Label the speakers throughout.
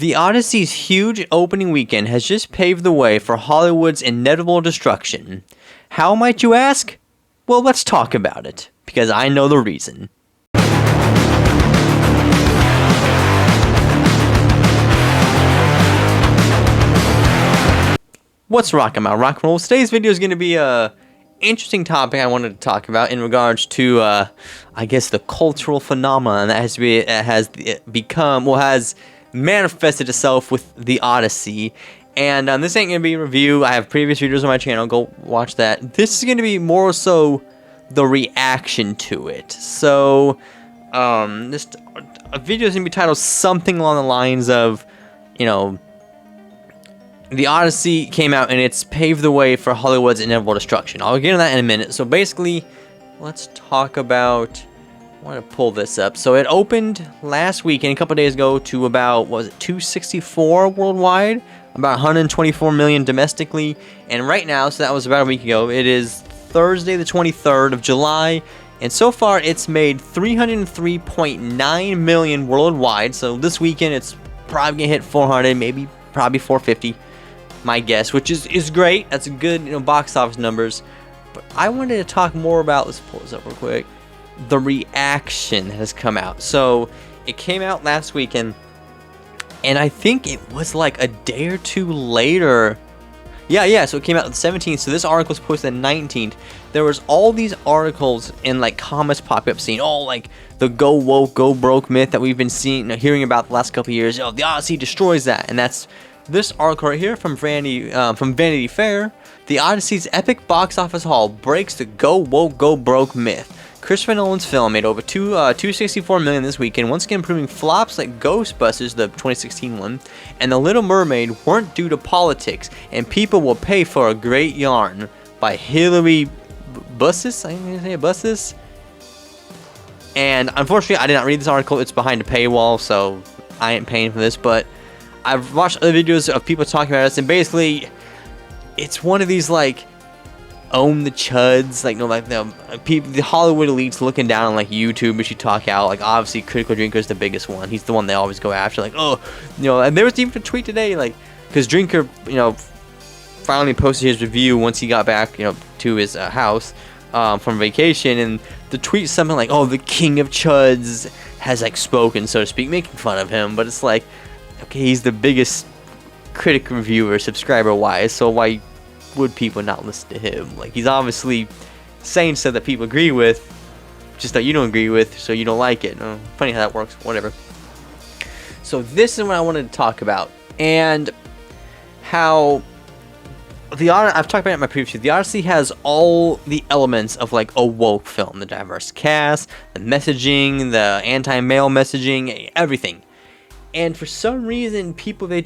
Speaker 1: The Odyssey's huge opening weekend has just paved the way for Hollywood's inevitable destruction. How, might you ask? Well, let's talk about it, because I know the reason. What's rockin' my rock and roll? Today's video is going to be a interesting topic I wanted to talk about in regards to, I guess, the cultural phenomenon that has manifested itself with the Odyssey. And this ain't gonna be a review. I have previous videos on my channel. Go watch that. This is gonna be more so the reaction to it. So, this video is gonna be titled something along the lines of, the Odyssey came out and it's paved the way for Hollywood's inevitable destruction. I'll get into that in a minute. So basically, let's talk about. I want to pull this up. So it opened last weekend, a couple days ago, to about, what was it, 264 worldwide, about 124 million domestically, and right now, so that was about a week ago, it is Thursday the 23rd of July, and so far it's made 303.9 million worldwide. So this weekend it's probably gonna hit 400, probably 450, my guess, which is great. That's a good box office numbers. But I wanted to talk more about, let's pull this up real quick, the reaction that has come out. So it came out last weekend, and I think it was like a day or two later. Yeah, so it came out the 17th. So this article was posted the 19th. There was all these articles and like comments popping up saying, oh, like the go woke, go broke myth that we've been hearing about the last couple of years. Oh, the Odyssey destroys that. And that's this article right here from Vanity Fair. The Odyssey's epic box office haul breaks the go woke, go broke myth. Christopher Nolan's film made over 264 million this weekend, once again proving flops like Ghostbusters, the 2016 one, and The Little Mermaid weren't due to politics, and people will pay for a great yarn by Hilary Bussis. I'm gonna say Bussis. And unfortunately, I did not read this article. It's behind a paywall, so I ain't paying for this. But I've watched other videos of people talking about this, and basically, it's one of these like own the chuds, the Hollywood elites looking down on like YouTube as you talk out. Like obviously, Critical Drinker is the biggest one. He's the one they always go after. Like, and there was even a tweet today, like, because Drinker, finally posted his review once he got back, to his house from vacation, and the tweet something like, "Oh, the King of Chuds has like spoken," so to speak, making fun of him. But it's like, okay, he's the biggest critic reviewer subscriber wise, so why would people not listen to him? Like, he's obviously saying stuff that people agree with, just that you don't agree with, so you don't like it. Funny how that works. Whatever. So this is what I wanted to talk about, and how I've talked about it in my previous video. The Odyssey has all the elements of like a woke film: the diverse cast, the messaging, the anti-male messaging, everything. And for some reason, people, they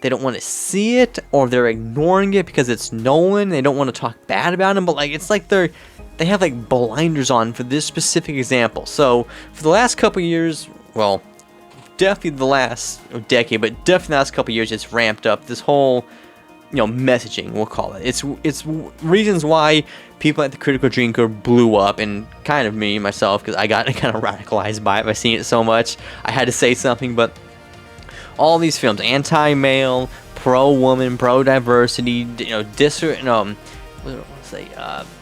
Speaker 1: don't want to see it, or they're ignoring it because it's Nolan. They don't want to talk bad about him, but like it's like they have like blinders on for this specific example. So for the last couple years, well, definitely the last decade, but definitely the last couple years, it's ramped up this whole messaging, we'll call it. It's reasons why people at the Critical Drinker blew up, and kind of me myself, because I got kind of radicalized by it by seeing it so much. I had to say something. But all these films, anti-male, pro-woman, pro-diversity,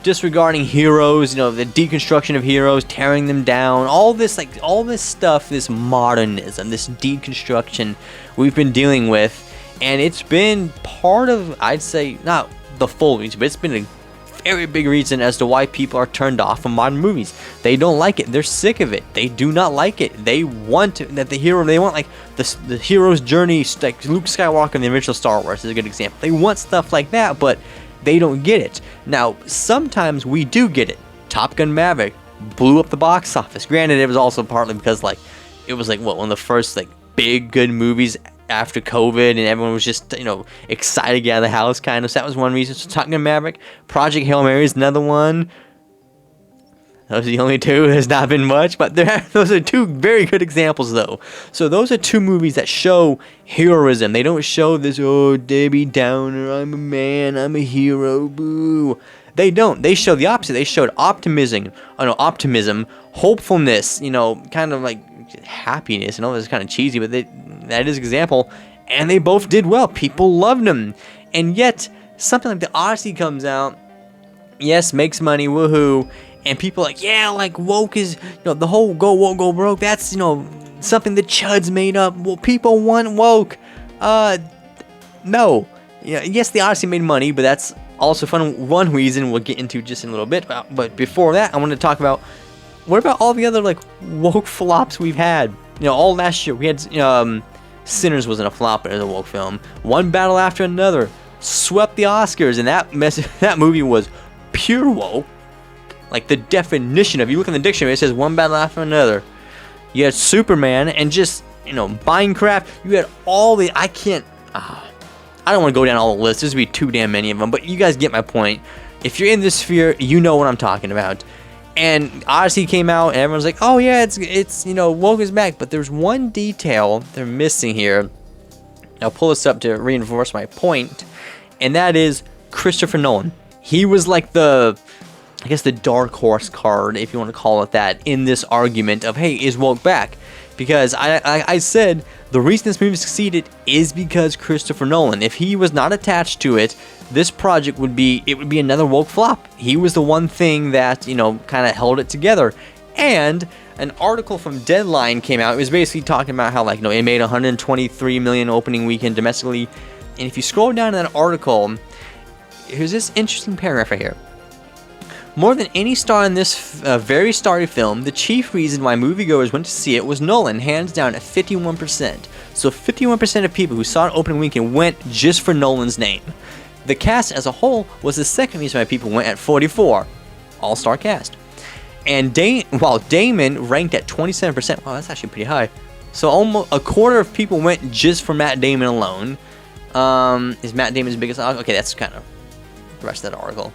Speaker 1: disregarding heroes, the deconstruction of heroes, tearing them down, all this stuff, this modernism, this deconstruction we've been dealing with, and it's been part of, I'd say, not the full reason, but it's been a very big reason as to why people are turned off from modern movies. They don't like it. They're sick of it. They do not like it. They want that they want like the hero's journey, like Luke Skywalker in the original Star Wars is a good example. They want stuff like that, but they don't get it. Now, sometimes we do get it. Top Gun Maverick blew up the box office. Granted, it was also partly because it was one of the first big good movies after COVID, and everyone was just, excited to get out of the house, kind of. So that was one reason. So Top Gun Maverick. Project Hail Mary is another one. Those are the only two. There's not been much, but those are two very good examples, though. So those are two movies that show heroism. They don't show this, oh, Debbie Downer, I'm a man, I'm a hero, boo. They don't. They show the opposite. They showed optimism, hopefulness, kind of like happiness. I know this is kind of cheesy, but that is an example. And they both did well. People loved them. And yet, something like the Odyssey comes out, yes, makes money, woohoo, and people are like, yeah, like woke is, the whole go woke, go broke, that's, something the chuds made up. Well, people want woke. No. Yeah, yes, the Odyssey made money, but that's also one reason we'll get into just in a little bit. But before that, I want to talk about, what about all the other, like, woke flops we've had? All last year, we had, Sinners wasn't a flop, but it was a woke film. One battle after another swept the Oscars, and that movie was pure woke. Like the definition of, you look in the dictionary, it says one battle after another. You had Superman and just, Minecraft. You had all the, I don't want to go down all the lists. There's going to be too damn many of them, but you guys get my point. If you're in this sphere, you know what I'm talking about. And Odyssey came out, and everyone's like, oh yeah, it's woke is back. But there's one detail they're missing here. I'll pull this up to reinforce my point, and that is Christopher Nolan. He was like the dark horse card, if you want to call it that, in this argument of, hey, is woke back? Because I said the reason this movie succeeded is because Christopher Nolan. If he was not attached to it, this project would be another woke flop. He was the one thing that, kind of held it together. And an article from Deadline came out. It was basically talking about how, like, it made 123 million opening weekend domestically. And if you scroll down to that article, here's this interesting paragraph right here. More than any star in this very starry film, the chief reason why moviegoers went to see it was Nolan, hands down at 51%. So 51% of people who saw it opening weekend went just for Nolan's name. The cast as a whole was the second reason why people went at 44. All-star cast. And while Damon ranked at 27%, wow, that's actually pretty high. So almost a quarter of people went just for Matt Damon alone. Is Matt Damon's biggest? Okay, that's kind of the rest of that article.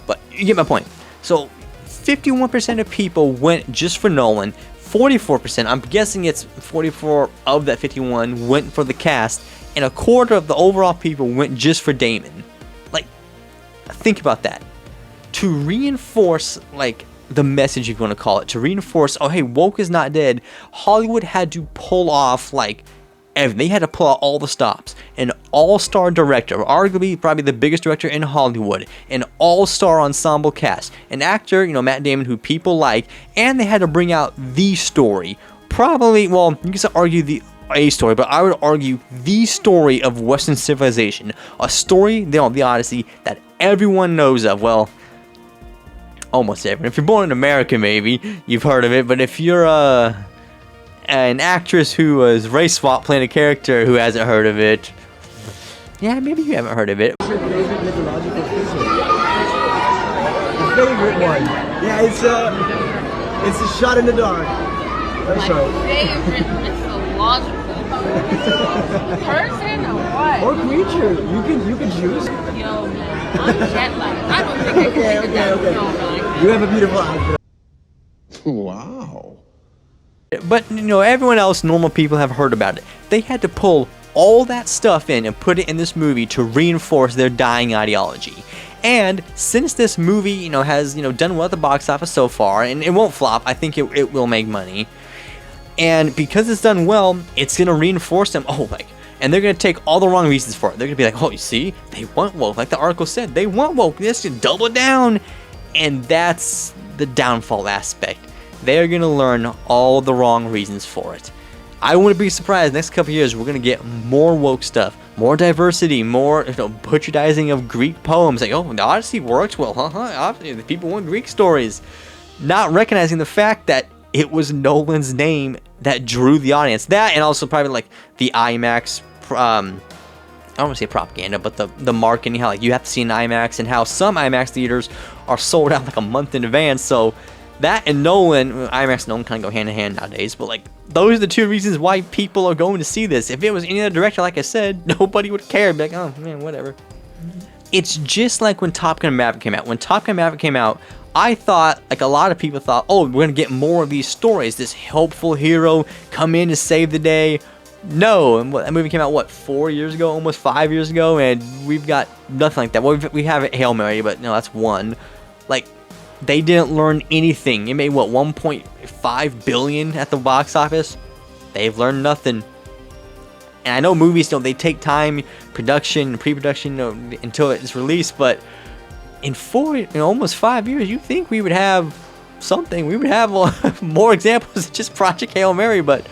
Speaker 1: But you get my point. So 51% of people went just for Nolan. 44%, I'm guessing it's 44 of that 51 went for the cast. And a quarter of the overall people went just for Damon. Like, think about that. To reinforce, like, the message, if you want to call it, to reinforce, oh hey, woke is not dead, Hollywood had to pull off, like, everything. They had to pull out all the stops. An all-star director, arguably probably the biggest director in Hollywood, an all-star ensemble cast, an actor, Matt Damon, who people like, and they had to bring out the story. Probably, well, you can argue a story, but I would argue the story of Western civilization. A story, the Odyssey, that everyone knows of. Well, almost everyone. If you're born in America, maybe you've heard of it, but if you're an actress who was race swap playing a character who hasn't heard of it, yeah, maybe you haven't heard of it.
Speaker 2: What's your favorite mythological figure? The favorite one. Yeah, it's a shot in the dark. That's right.
Speaker 3: My favorite mythological person or what?
Speaker 2: Or creature. You can choose.
Speaker 3: Yo, man, I'm jet lagged. I don't think I can think of that.
Speaker 2: Okay.
Speaker 3: No, man.
Speaker 2: You have a beautiful outfit.
Speaker 4: Wow.
Speaker 1: But, everyone else, normal people, have heard about it. They had to pull all that stuff in and put it in this movie to reinforce their dying ideology. And since this movie, has, done well at the box office so far, and it won't flop, I think it will make money. And because it's done well, it's going to reinforce them. And they're going to take all the wrong reasons for it. They're going to be like, oh, you see, they want woke. Like the article said, they want woke. Let's just double down. And that's the downfall aspect. They're going to learn all the wrong reasons for it. I wouldn't be surprised next couple years we're going to get more woke stuff, more diversity, more butcherdizing of Greek poems. Like, oh, the Odyssey works well, the people want Greek stories. Not recognizing the fact that it was Nolan's name that drew the audience. That, and also probably like the IMAX, I don't want to say propaganda, but the marketing, how like you have to see an IMAX, and how some IMAX theaters are sold out like a month in advance. So that and Nolan, IMAX and Nolan kind of go hand in hand nowadays, but like those are the two reasons why people are going to see this. If it was any other director, like I said, nobody would care. Be like, oh man, whatever. It's just like when Top Gun Maverick came out. When Top Gun Maverick came out, I thought, like a lot of people thought, oh, we're going to get more of these stories. This hopeful hero come in to save the day. No, and that movie came out, what, 4 years ago, almost 5 years ago, and we've got nothing like that. Well, we have Hail Mary, but no, that's one. Like, they didn't learn anything. It made, what, 1.5 billion at the box office? They've learned nothing. And I know movies, you know, they take time, production, pre-production, you know, until it's released, but in almost 5 years, you think we would have something. We would have more examples of just Project Hail Mary, but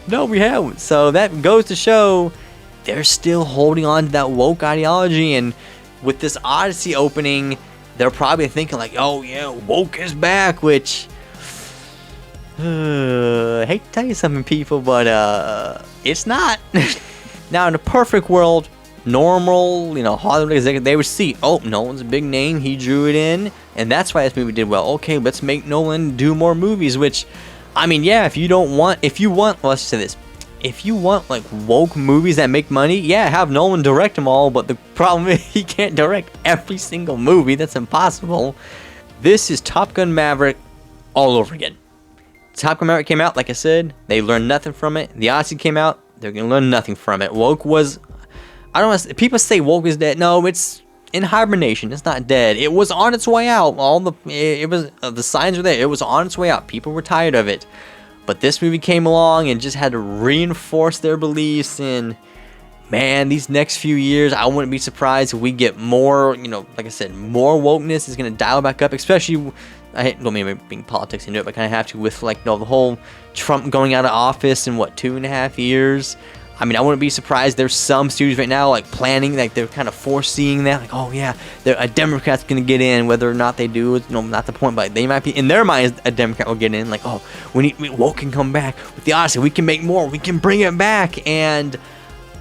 Speaker 1: no, we haven't. So that goes to show they're still holding on to that woke ideology, and with this Odyssey opening, they're probably thinking like, oh yeah, woke is back, which I hate to tell you something, people, but it's not. Now, in a perfect world, normal, you know, Hollywood executive, they would see, oh, Nolan's a big name, he drew it in, and that's why this movie did well. Okay, let's make Nolan do more movies, which, I mean, yeah, if you want, let's say this, if you want, like, woke movies that make money, yeah, have Nolan direct them all, but the problem is he can't direct every single movie. That's impossible. This is Top Gun Maverick all over again. Top Gun Maverick came out, like I said, they learned nothing from it. The Odyssey came out, they're gonna learn nothing from it. Woke was, I don't know, people say woke is dead. No, it's in hibernation. It's not dead. It was on its way out. The signs were there. It was on its way out. People were tired of it. But this movie came along and just had to reinforce their beliefs. And man, these next few years, I wouldn't be surprised if we get more, you know, like I said, more wokeness is going to dial back up, especially, I don't mean being politics into it, but kind of have to with, like, you know, the whole Trump going out of office in, what, 2.5 years? I mean, I wouldn't be surprised. There's some studios right now, like, planning, like, they're kind of foreseeing that. Like, oh, yeah, a Democrat's going to get in. Whether or not they do, you know, not the point. But they might be, in their minds, a Democrat will get in. Like, oh, woke can come back. With the Odyssey, we can make more. We can bring it back. And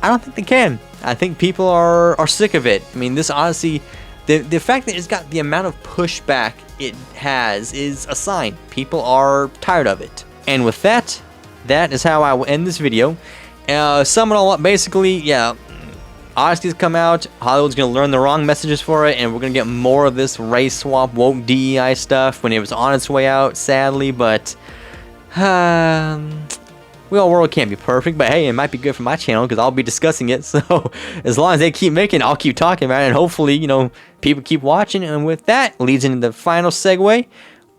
Speaker 1: I don't think they can. I think people are sick of it. I mean, this Odyssey, the fact that it's got the amount of pushback it has is a sign. People are tired of it. And with that, that is how I will end this video. Sum it all up, basically, yeah, Odyssey's come out, Hollywood's gonna learn the wrong messages for it, and we're gonna get more of this race swap, woke DEI stuff when it was on its way out, sadly, but, well, world can't be perfect, but hey, it might be good for my channel, because I'll be discussing it, so, as long as they keep making it, I'll keep talking about it, and hopefully, you know, people keep watching, and with that, leads into the final segue.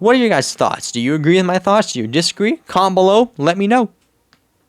Speaker 1: What are your guys' thoughts? Do you agree with my thoughts? Do you disagree? Comment below, let me know.